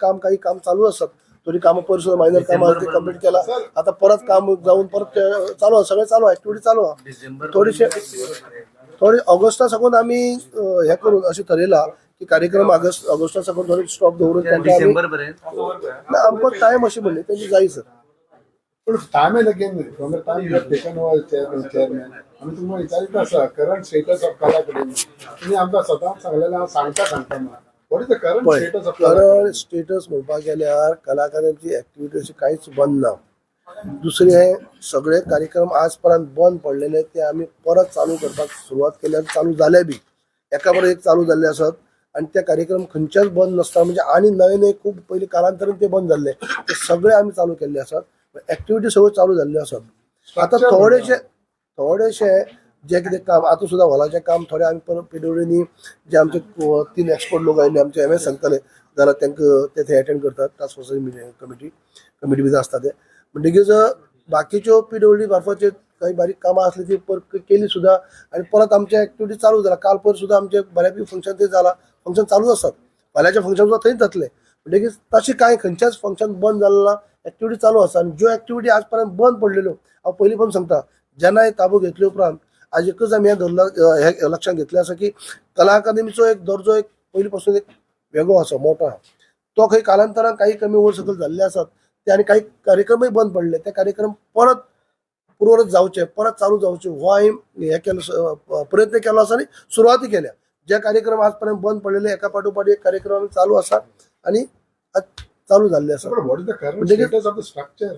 काम काही काम चालू असतात. थोडी कामं परिसर मायनर काम ते कम्प्लीट केला. आता परत काम जाऊन परत चालू आहे, सगळे चालू आहे, ऍक्टिव्हिटी चालू आहे. थोडी ऑगस्टा साकून आम्ही हे करून अशी ठरयला की कार्यक्रम ऑगस्टा साकून थोडी स्टॉप दवरून आमकां टायम अशी म्हणली त्यांची जाय सर. पण टाइम आहे लगेन from the time you taken over chairman आम्ही तुम्हाला विचारित आसा current status of Kala Academy. तुम्ही आमकां सदांच सांगलेलें हांव सांगता what is the current status of current status म्हणपाक गेल्यार कलाकारांची ऍक्टिव्हिटी अशी कांयच बंद ना. दुसरे हे सगळे कार्यक्रम आज पर्यंत बंद पडलेले ते आम्ही परत चालू करपाक सुरवात केल्यार चालू झाले बी. एका बरोबर एक चालू झाले असत आणि ते कार्यक्रम खंयच्याच बंद नसता. म्हणजे आणि नवे खूप पयलीं कालांतरान ते बंद झाले ते सगळे आम्ही चालू केल्ले आसात. ऍक्टिव्हिटी सगळ्यो चालू झाल्ले आसात. आता थोडेशे जे कितें काम आता सुद्धा हॉलाचें काम थोडे आमी परत पीडब्ल्यूनी जे आमचे 3 एक्सपर्ट लोक आयिल्ले आमचे MS सांगताले जाल्यार तांकां ते थंय अटेंड करतात. टास्क फोर्स कमिटी भितर आसता ते म्हणटकीच बाकीच्यो पीडब्ल्यूडी मार्फतचे काही बारीक कामां आसली ती केली सुद्धा आणि परत आमचे ऍक्टिव्हिटी चालू जाला. काल पर सुद्धा आमचे बऱ्यापैकी फंक्शन ते जाला. फंक्शन चालू आसात. फाल्यांचे फंक्शन सुद्धा थंयच जातले. म्हणटकीच तशें कांय खंयच्याच फंक्शन बंद जालें ना. ऍक्टिव्हिटी चालू आसा आणि ज्यो ऍक्टिव्हिटी आज पर्यंत बंद पडलेल्यो हांव पयलीं पण सांगता जेन्ना ताबो घेतले उपरांत आज एकच आमी हे लक्षात घेतले आसा की कला अकादमीचो एक दर्जो एक पयलीं पासून एक वेगळो आसा मोठो आसा. तो खंय कालांतरान काही कमी वर सकल जाल्ले आसात ते आनी काही कार्यक्रमय बंद पडले. ते कार्यक्रम परत पूर्वरत जावचे परत चालू जावचे हो हांवें हे केलो प्रयत्न केलो आसा आणि सुरवाती केल्या. जे कार्यक्रम आज पर्यंत बंद पडलेले एका पाठोपाठ एक कार्यक्रम चालू आसा आणि चालू झाले आसा. What is the current status of the structure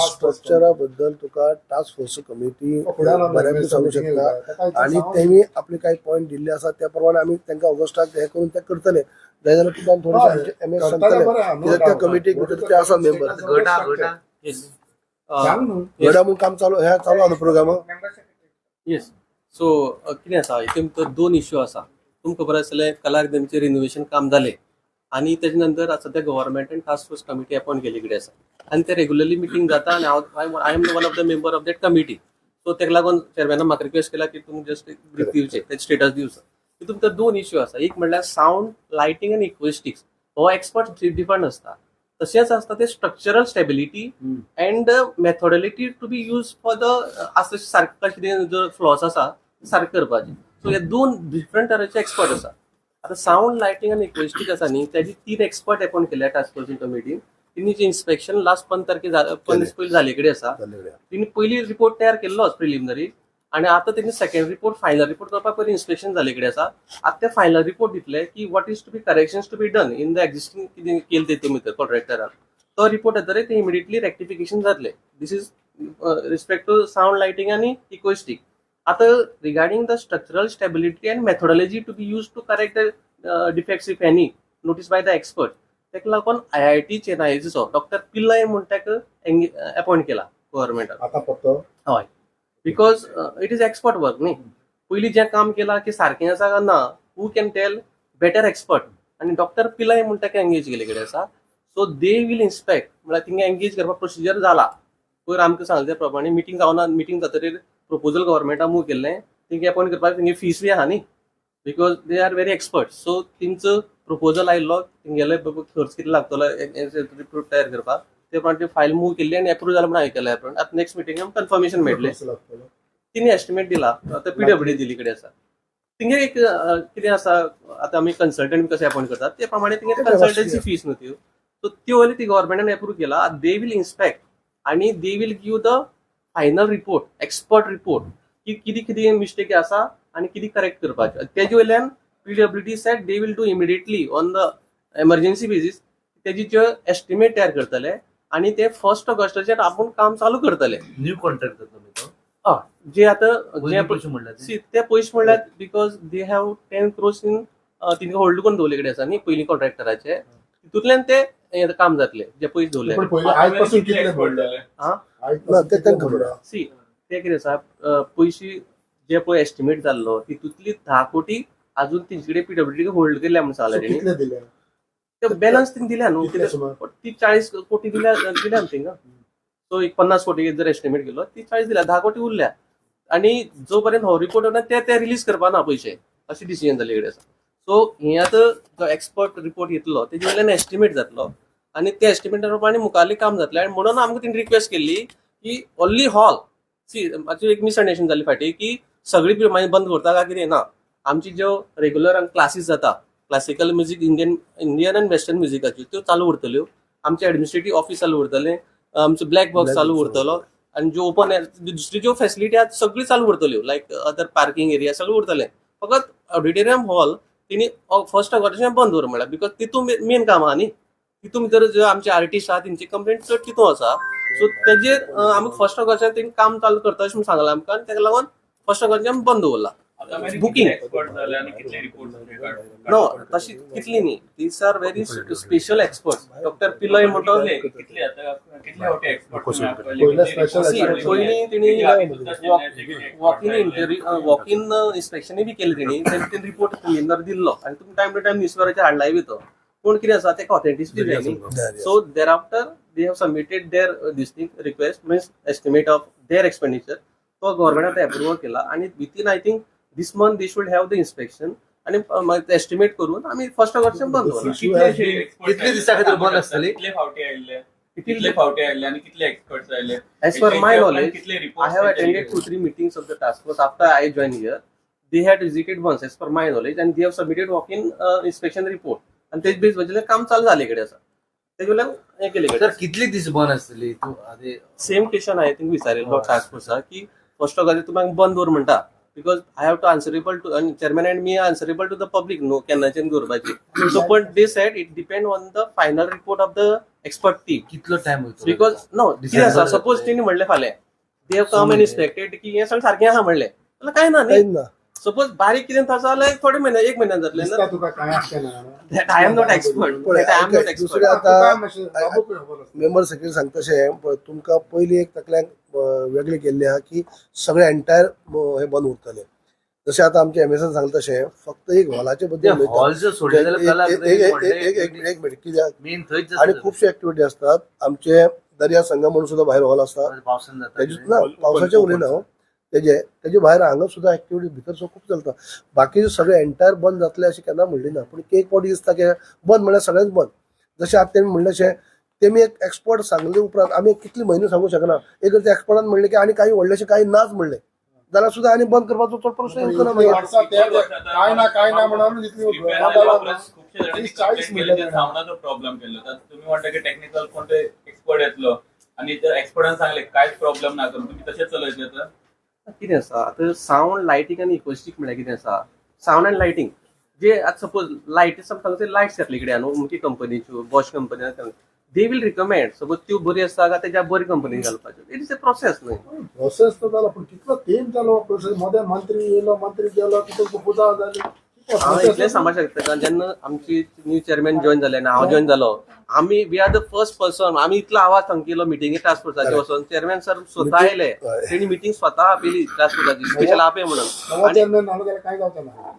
स्ट्रक्चरा बद्दल तुका टास्क फोर्स कमिटी बऱ्यापैकी सांगू शकता आणि त्यांनी आपले काही पॉईंट दिल्ले आसात त्या प्रमाणे आम्ही तांकां ऑगस्टाक हे करून ते करतले. जाय जाल्यार तुका थोडेशे MS सांगतले त्या कमिटीक भितर ते आसा मेंबर गडा म्हणून काम चालू हे चालू आसा प्रोग्राम. येस सो कितें आसा हितून भितर 2 इश्यू आसा. तुमकां खबर आसतलें कला अकादमीचें रिनोवेशन काम जालें आणि तेजे नंतर सध्या गव्हर्नमेंटान टास्क फोर्स कमिटी अपॉइंट केली कडेन आसा आणि ते रेग्युलरली मिटींग जाता आणि I am one of the member of that committee. So तेका लागून चेअरमॅनान म्हाका रिक्वेस्ट केला की तुमी जस्ट ब्रीफ दिवचे तेचे स्टेटस दिवचो. तितून भितर 2 इश्यू आसा. एक म्हणल्यार साऊंड लायटिंग आनी इक्वेस्टिक्स हो एक्सपर्ट डिफरंट आसता. तशेंच आसता ते structural stability and methodology to be use for the असं सारकें कितें जर फ्लॉस आसा सारकें करपाचें. सो हे 2 डिफरंट तरांचे एक्सपर्ट आसा. आता साऊंड लायटिंग आणि इक्वेस्टिक आसा न्ही त्याची 3 एक्सपर्ट अपॉइंट केल्या टास्क फोर्स कमिटीन. तिनी जे इन्स्पेक्शन लास्ट 15 तारखे पयलीं झाले कडेन आसा. तिने पयली रिपोर्ट तयार केल्लो प्रिलिमिनरी आणि आता त्यांनी सेकंड रिपोर्ट फायनल रिपोर्ट करपाक पयलीं इन्स्पेक्शन झाले कडेन आसा. आता ते फायनल रिपोर्ट दितले की what is to be corrections to be done in the existing कितें केलें तेतून भितर कॉन्ट्रॅक्टरान. तो रिपोर्ट येतरे ते इमिडिएटली रेक्टिफिकेशन जातले. This is respect to sound lighting आणि इक्वेस्टिक. आता regarding the structural stability and methodology to be use to correct the defects if any notice by the expert तेका लागून IIT चेन्नईचो डॉक्टर पिल्लय म्हूण ताका appoint केला गव्हर्नमेंटान. आता पत्तो हय because it is expert work न्ही. पयलीं जें काम केलां की सारकें आसा काय ना who can tell better expert आणि डॉक्टर पिल्लय म्हूण ताका एंगेज केले कडेन आसा. सो दे वील इन्स्पेक्ट म्हळ्यार तिंगा एंगेज करपाक प्रोसिजर जाला. पयर आमकां सांगले त्या प्रमाणे मिटींग जावना. मिटींग जातकीर प्रपोजल गव्हर्नमेंटान मूव केल्लें तेंगे अपॉइंट करपाक तेंगे फीस बी आहा न्ही because they are very expert. So तेंचो प्रपोजल आयिल्लो तेंगेले खर्च कितलो लागतलो रिपोर्ट तयार करपाक ते प्रमाणे फायल मूव केल्ली आनी एप्रूव जालें म्हणून हांवें केलें. आतां नेक्स्ट मिटींगेक कन्फर्मेशन मेळटलें. तिने एस्टिमेट दिला आता PWD दिल्ली कडेन आसा. तिंगे एक कितें आसा आतां आमी कन्सल्टंट कशें अपॉइंट करतात ते प्रमाणे तिंगे कन्सल्टन्सी फीस न्हू त्यो. सो त्यो ती गव्हर्नमेंटान एप्रूव केला. दे वील इन्स्पेक्ट आणि they will give the final report expert report की कितें कितें मिस्टेक आसा आनी कितें करेक्ट करपाचें. तेजे वयल्यान PWD set they will do immediately on the emergency basis तेजी जे एस्टिमेट तयार करतले आणि ते 1 ऑगस्टाचेर आपूण काम चालू करतले. न्यू कॉन्ट्रॅक्ट करतलो जे आता पयशे म्हणल्यार ते पयशे म्हणल्यार because they have 10 crores in तिंका होल्ड करून दवरले कडेन आसा न्ही पयलीं कॉन्ट्रॅक्टराचे. तितूंतल्यान ते काम जातले जे पयशे दवरले. सी ते कितें आसा पयशे जे पळय एस्टिमेट जाल्लो तितूंतली 10 कोटी अजून तेंचे कडेन PWD होल्ड केल्या म्हणून सांगले. ते बॅलन्स तिंका दिल्या न्हू ती 40 कोटी दिल्या तिंका. सो एक 50 कोटी जर एस्टिमेट केलो ती 40 दिल्या 10 कोटी उरल्या आणि जो पर्यंत हो रिपोर्ट येना ते रिलीज करपा ना पयशे अशी डिसिजन जाली कडेन आसा. सो हे आतां जो एक्सपर्ट रिपोर्ट येतलो तेजे वयल्यान एस्टिमेट जातलो आनी त्या एस्टिमेटा प्रमाणे मुखारलें काम जातलें. आनी म्हणून आमकां तेणी रिक्वेस्ट केल्ली की ओन्ली हॉल मातशी एक मिसअंडरस्टँडिंग जाली फाटीं की सगळी मागीर बंद करता काय कितें ना. आमची ज्यो रेग्युलर क्लासीस जाता क्लासिकल म्युझिक इंडियन आनी वेस्टर्न म्युझिकाच्यो त्यो चालू उरतल्यो. आमचे एडमिनिस्ट्रेटीव ऑफिस चालू उरतलें, आमचो ब्लॅक बॉक्स चालू उरतलो आनी ज्यो ओपन दुसरी ज्यो फॅसिलिटी आहा सगळी चालू उरतल्यो लायक अदर पार्किंग एरिया सगळें उरतलें. फकत ऑडिटोरियम हॉल तेणी फर्स्ट ऑगस्टाच्यान बंद दवर म्हळ्यार बिकॉज तितून मेन काम आहा न्ही. तितून भितर ज्यो आमचे आर्टिस्ट आहा तेंची कंप्लेंट चड तितून आसा. सो तेजेर आमी फर्स्ट ऑगस्टाच्यान तेणी काम चालू करता अशें सांगलां आमकां आनी ताका लागून फर्स्ट ऑगस्टाच्यान बंद दवरला. बुकिंग नो तशी कितली न्ही, these are very special expert. Doctor Pillai म्हणतो पयलीं तेणी वॉक इन इन्स्पेक्शनूय बी केली तेणी रिपोर्ट क्लिनर दिल्लो आनी तुमी टायम टू टायम न्यूजपेपराचेर हाडलाय बी तो. पूण कितें आसा तेका ऑथेंटिसिटी जाय न्ही. So thereafter they have submitted their this thing request means estimate of their expenditure. तो गव्हर्नमेंटान एप्रुव्ह केला आनी within I think this month they should have the inspection आनी एस्टिमेट करून आमी फर्स्ट ऑगस्टाच्यान बंद दवरला. कितले दिसा खातीर बंद आसतली? कितले फावटी आयले आणि कितले एक्सपर्ट्स आयले? As per my knowledge, कितले I reports have आयले? attended 2-3 meetings of the task force after I joined here. They had visited once, as per my knowledge, and they have submitted walk-in inspection report. And तेच base वयल्यान काम चालू जाले कडेन आसा. तेजे वयल्यान हे केले सर कडेन कितले दीस बंद आसतली? तूं आधी सेम क्वेश्चन आय थिंक विचारिल्लो टास्क फोर्साक की फर्स्ट ऑगस्ट तुमी बंद दवर म्हणटा because I have to answerable to chairman and मी आन्सरेबल टू द पब्लीक नो केन्नाच्यान दवरपाची. सो पण they said it depend on the final report of the expert team. कितलो टाइम वयतलो? बिकॉज नो कितें आसा सपोज तेणी म्हणलें फाल्यां दे हॅव कम एंड इन्स्पेक्टेड की हें सगळें सारकें आहा म्हणलें जाल्यार काय ना काहीच न्ही. ना. सपोज बारीक कितें आसा जाल्यार थोडे म्हयने एक म्हयन्यान जातलें दिसता ना. तुका काय आसचें ना. That I am not expert. पण दॅट आय एम नॉट दुसरें एक्सपर्ट. आता बाबूक खबर आसता. मेंबर सेक्रेटरी सांगता तशें पळय तुमकां पयलीं एक तकल्यान वेगळें केल्लें आहा की सगळे एंटायर हे बंद उरतले. जशें आतां आमचे एमएसान सांगता तशें फक्त एक हॉलाचे बद्दल उलयता. हॉल जर सोडले जाल्यार एक मिनिट कित्याक मेन थंयच आणि खूपशे ऍक्टिव्हिटी असतात. आमचे दर्या संगम म्हणून सुद्धा भायर हॉल असता. पावसान जाता तेजे ना पावसाचे उलयना हांव तेजे भायर हांगा सुद्धा ऍक्टिव्हिटी भितर खूप चलता. बाकीचे सगळे एंटायर बंद जातले अशें केन्ना म्हणली ना. पूण एक फावटी दिसता की बंद म्हळ्यार सगळेंच बंद. जशें आतां तेमी म्हणलें अशें तेमी एक एक्सपर्ट सांगले उपरांत आमी कितले म्हयने सांगू शकना. एक तर त्या एक्सपर्टान म्हणलें की आनी काही व्हडलेशें काही नाच म्हणलें जाल्यार सुद्धा आनी बंद करपाचो चड प्रश्न येवचो ना मागीर. काय ना म्हणून जितली 40 मिनिटां सावंडाचो प्रॉब्लेम केलो. तुम्ही म्हणता की टेक्निकल कोणते एक्सपर्ट येतलो आणि जर एक्सपर्टान सांगले कांयच प्रॉब्लेम ना करून तुम्ही तशेंच चलयतले तर कितें आसा आतां सावंड लायटींग आनी इकोस्टीक म्हळ्यार कितें आसा. सावंड आनी लायटींग जे आतां सपोज लायटी समटायम्स लायट्स येतले कडेन न्हू अमकी कंपनीच्यो Bosch company they will recommend suppose त्यो बरी आसता काय तेज्या बरी कंपनी घालपाच्यो. इट इज अ प्रोसेस न्हू. प्रोसेस तो जाला पण कितलो तेम जालो प्रोसेस. मध्ये मंत्री येयलो मंत्री गेलो तितून पुजा जाली. हांव इतलें सांगपाक शकता जेन्ना आमची न्यू चेअरमॅन जॉइन जाले आनी हांव जॉइन जालो आमी we are the first person. आमी इतलो आवाज सांगिल्लो मिटिंगे टास्क फोर्साचे वचून चेअरमॅन सर स्वता आयले. तेणी मिटींग स्वता आपयली टास्क फोर्साची स्पेशल आपय म्हणून. नवो चेअरमॅन हाडलो जाल्यार काय जावचें ना.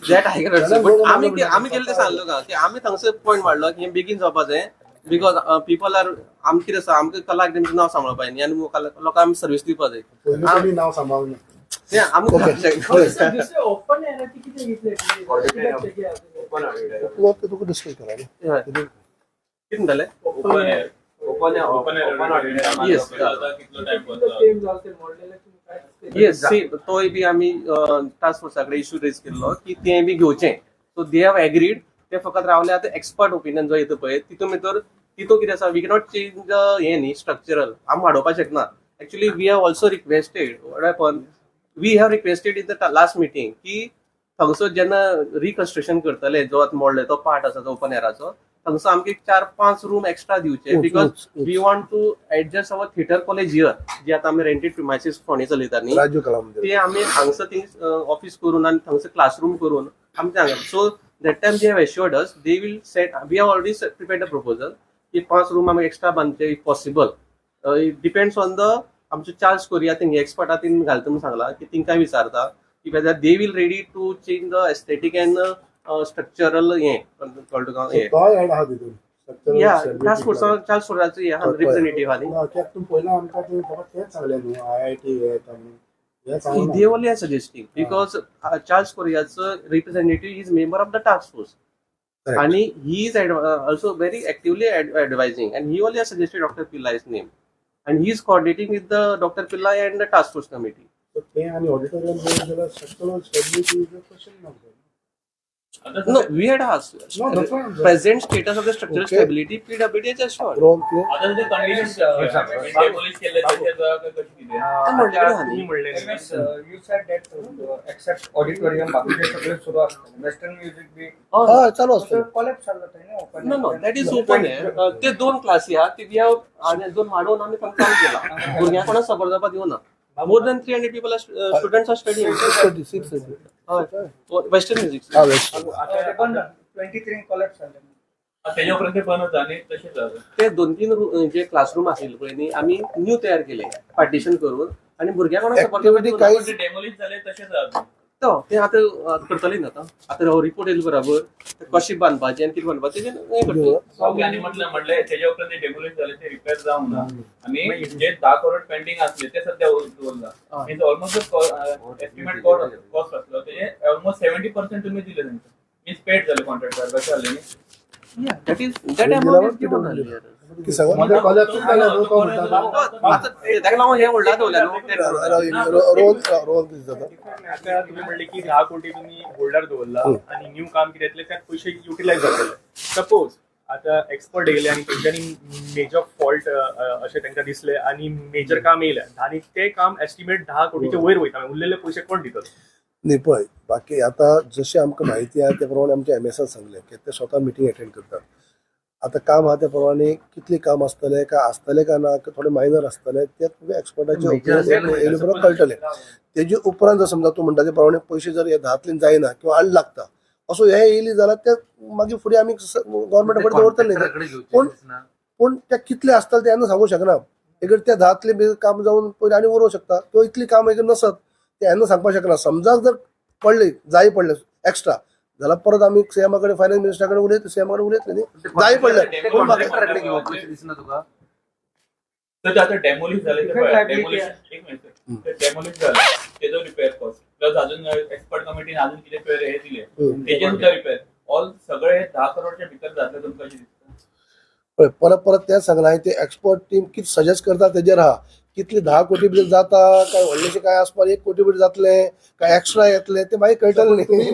दॅट आय कॅन आमी केलें तें सांगलो का की आमी थंगसर पॉयंट मारलो की हें बेगीन जावपा जाय बिकॉज पीपल आर आमी कितें आसा आमकां कला अकादमीचें नांव सांबाळपा जाय आनी लोकांक आमी सर्वीस दिवपा जाय. पयलीं तरी नांव सांबाळून तें आमकां ओपन एराची कितें घेतले तुका डिस्कस करा न्ही. कितें जालें ओपन एअर Yes. कितलो टाइम टेम जालते मॉडेल येस सी तोय बी आमी टास्क फोर्सा कडेन इश्यू रेज केल्लो की तें बी घेवचें. So they have agreed. ते फकत रावले आतां एक्सपर्ट ओपिनियन जो येता पळय तितून भितर कितें आसा वी कॅनॉट चेंज हें न्ही स्ट्रक्चरल आमी वाडोवपाक शकना. Actually we have also requested what happen we have requested in the last meeting की थंगसर जेन्ना रिकन्स्ट्रक्शन करतले जो आतां मोडले तो पार्ट आसा जो ओपन एराचो थंगसर आमकां 4-5 रूम एक्स्ट्रा दिवचे because we want to adjust our theatre college here जे आतां आमी रेंटेड प्रिमायसीस फोंडे चलयता न्ही राजू कलाम ते आमी हांगसर ती ऑफिस करून आनी थंगसर क्लासरूम करून आमी हांगा so that time they have assured us they will set we have already prepared a proposal की 5 रूम आमी एक्स्ट्रा बांदचे if possible. It depends on the आमचे चार्ल्स कोरिया थिंग एक्सपर्टा तीन घालता म्हणून सांगला की तिंकां विचारता की whether they will ready to change the aesthetic and structural हें कळटा का हें तो ऍड आहा तितून. या टास्क फोर्सा चार्ल्स कोरियाचो हे रिप्रेझेंटेटिव्ह आहा न्ही. कित्याक तूं पयलीं आमकां तुवें फकत तेंच सांगलें न्हू IIT येता म्हणून. हे सांगू They only are suggesting because Charles Korea's representative is member of the task force. Correct. And he is also very actively advising, and he only has suggested Dr. Pillai's name, and he is coordinating with the Dr. Pillai and the task force committee. तर ते आणि auditorium जाल्यार structural stability is a question mark. आता No, we had asked. No, that's what I'm saying. Present status of the structural Okay. stability, PWD has assured. Rohan तू आता जे condition demolish केले त्याची कशी दिली तुम्ही म्हणले you said that except auditorium बाकीचे सगळे सुरू असतात वेस्टर्न म्युझिक बी Oh, हा चालू असतं कॉलेज चालत आहे ना open no, that is open आहे. ते दोन क्लास या ते we have आणि दोन वाढवून आम्ही पण चालू केला. भुरग्यांक कोणाक सबरदबा दिवना. More than 300 people are students are studying. 636 Western music. हा वेस्ट आता ते बंद 23 कॉलेज चालले त्याच्यापर्यंत पण होतं आणि तसे झालं. ते 2-3 जे क्लासरूम असेल पळय आम्ही न्यू तयार केले पार्टिशन करून आणि भुरग्यांक कोणाक Activity सबरदबा काही- जे डेमोलिश झाले तसेच राहतात. ते आता करतली ना आता रिपोर्ट येईल बरोबर कशी बांधपाची आणि किती बांधपाची ते हे करतली. आणि म्हटलं त्याच्यापर्यंत डेमोलिश झाले ते रिपेअर जाऊन ना आणि जे 10 करोड पेंडिंग असले ते सध्या उरला मीन्स ऑलमोस्ट एस्टिमेट कॉस्ट असलं ते ऑलमोस्ट 70% तुम्ही दिले त्यांचं मीन्स पेड झाले कॉन्ट्रॅक्टर कसे आले Yeah, that amount is given earlier. की सांगा मध्ये कॉलेज झालं तो म्हणतात आता ताका लागून हे व्हडला दवरला न्हू ते रोहन किती जाता आता तुम्ही म्हणले की 10 कोटी तुम्ही होल्डर दवरला आणि न्यू काम कितें येतले त्यात पैसे युटिलायज जातले. सपोज आता एक्सपर्ट येयले आणि तेंच्यांनी मेजर फॉल्ट अशें तांकां दिसले आणि मेजर काम येयलें आणि ते काम एस्टिमेट 10 कोटीचे वयर वयता उरलेले पयशे कोण दितलो. नाही पळय बाकी आता जशी आमकां म्हायती आहे त्या प्रमाणे आमच्या एमएसान सांगले की ते स्वतः मिटींग अटेंड करतात. आता काम हा त्या प्रमाणे कितले काम आसतले काय आसतले काय ना थोडे मायनर आसतले ते तुमी एक्सपर्टाचे येयले बरोबर कळटले. तेजे उपरांत जर समजा तूं म्हणटा ते प्रमाणे पयशे जर हे धातलेन जायना किंवा आड लागता असो हे येयली जाल्यार ते मागीर फुडें आमी गव्हर्मेंटा कडेन दवरतले पूण पूण त्या कितले आसतले ते आमी सांगूंक शकना. एक त्या धातले काम जावन पयलीं आनी उरोवंक शकता किंवा इतली काम एक नसत ते हांवें सांगपाक शकना. समजा जर पडले जाय पडले एक्स्ट्रा जाल्यार परत आमी सीएमा कडेन फायनान्स मिनिस्टरा कडेन उलयत सीएमा कडेन उलयतले न्ही जाय पडले पूण म्हाका दिसना तुका तर आता डेमोलिश झाले ते डेमोलिश एक मिनिट डेमोलिश झालं त्याचं रिपेअर कॉस्ट प्लस अजून एक्सपर्ट कमिटीने अजून किती रिपेअर हे दिले त्याचे सुद्धा रिपेअर ऑल सगळे हे 10 करोडच्या भितर जातले तुमकां कशी दिसता. पळय परत परत तेच सांगना ते एक्सपर्ट टीम कितें सजेस्ट करता तेजेर आहा कितले 10 कोटी भितर जाता काय व्हडलेशे काय आसपास 1 कोटी भितर जातले काय एक्स्ट्रा येतले ते मागीर कळटले न्ही.